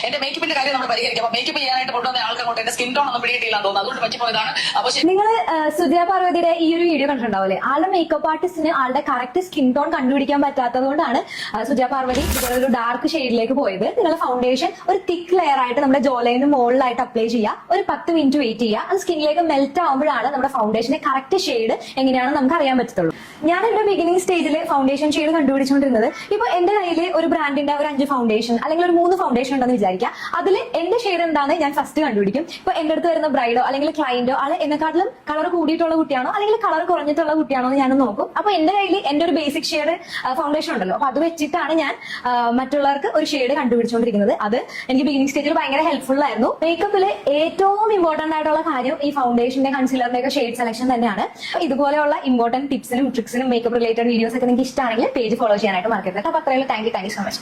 എന്റെ മേക്കപ്പിന്റെ കാര്യം നമ്മൾ പരിഹരിക്കാം. അപ്പൊ മേക്കപ്പ് ചെയ്യാനായിട്ട് കൊണ്ടുവന്ന ആൾക്ക് അങ്ങോട്ട് എന്റെ സ്കിൻ ടോൺ ഒന്നും പിടിയിട്ടില്ലാന്ന് തോന്നുന്നു, അതുകൊണ്ട് പറ്റിപ്പോയതാണ്. അപ്പൊ നിങ്ങൾ സുജയ പാർവതിയുടെ ഈ ഒരു വീഡിയോ കണ്ടിട്ടുണ്ടാവില്ലേ? ആളുടെ മേക്കപ്പ് ആർട്ടിസ്റ്റിന് ആളുടെ കറക്റ്റ് സ്കിൻ ടോൺ കണ്ടുപിടിക്കാൻ പറ്റാത്തത് കൊണ്ടാണ് സുജയ പാർവതി ഇതുപോലെ ഒരു ഡാർക്ക് ഷെയ്ഡിലേക്ക് പോയത്. നിങ്ങളുടെ ഫൗണ്ടേഷൻ ഒരു തിക്ക് ലെയർ ആയിട്ട് നമ്മുടെ ജോലൈന് മുകളിലായിട്ട് അപ്ലൈ ചെയ്യുക, ഒരു 10 മിനിറ്റ് വെയിറ്റ് ചെയ്യുക. അത് സ്കിന്നിലേക്ക് മെൽറ്റ് ആകുമ്പോഴാണ് നമ്മുടെ ഫൗണ്ടേഷന്റെ കറക്റ്റ് ഷെയ്ഡ് എങ്ങനെയാണെന്ന് നമുക്ക് അറിയാൻ പറ്റത്തുള്ളൂ. ഞാൻ എന്റെ ബിഗിനിങ് സ്റ്റേജിൽ ഫൗണ്ടേഷൻ ഷെയ്ഡ് കണ്ടുപിടിച്ചുകൊണ്ടിരുന്നത്, ഇപ്പൊ എന്റെ കയ്യിൽ ഒരു ബ്രാൻഡിന്റെ ഒരു 5 ഫൗണ്ടേഷൻ അല്ലെങ്കിൽ ഒരു 3 ഫൗണ്ടേഷൻ ഉണ്ടെന്ന് വിചാരിക്കുക. അതിൽ എന്റെ ഷെയ്ഡ് എന്താണെന്ന് ഞാൻ ഫസ്റ്റ് കണ്ടുപിടിക്കും. ഇപ്പൊ എന്റെ അടുത്ത് വരുന്ന ബ്രൈഡോ അല്ലെങ്കിൽ ക്ലയന്റോ ആള് എന്നെക്കാട്ടിലും കളർ കൂടിയിട്ടുള്ള കുട്ടിയാണോ അല്ലെങ്കിൽ കളർ കുറഞ്ഞിട്ടുള്ള കുട്ടിയാണോ എന്ന് ഞാൻ നോക്കും. അപ്പൊ എന്റെ കയ്യിൽ എന്റെ ഒരു ബേസിക് ഷെയ്ഡ് ഫൗണ്ടേഷൻ ഉണ്ടല്ലോ, അപ്പൊ അത് വെച്ചിട്ടാണ് ഞാൻ മറ്റുള്ളവർക്ക് ഒരു ഷെയ്ഡ് കണ്ടുപിടിച്ചുകൊണ്ടിരിക്കുന്നത്. അത് എനിക്ക് ബിഗിനിങ് സ്റ്റേജിൽ ഭയങ്കര ഹെൽപ്ഫുൾ ആയിരുന്നു. മേക്കപ്പിൽ ഏറ്റവും ഇമ്പോർട്ടന്റ് ആയിട്ടുള്ള കാര്യം ഈ ഫൗണ്ടേഷന്റെ കൺസീലറിന്റെ ഒക്കെ ഷെയ്ഡ് സെലക്ഷൻ തന്നെയാണ്. ഇതുപോലെയുള്ള ഇമ്പോർട്ടന്റ് ടിപ്സിനും ട്രിക്സിനും മേക്കപ്പ് റിലേറ്റഡ് വീഡിയോസ് ഒക്കെ നിങ്ങൾക്ക് ഇഷ്ടമാണെങ്കിൽ പേജ് ഫോളോ ചെയ്യാനായിട്ട് മറക്കരുത്. അപ്പൊ അത്രയുള്ള താങ്ക് യു സോ മച്ച്.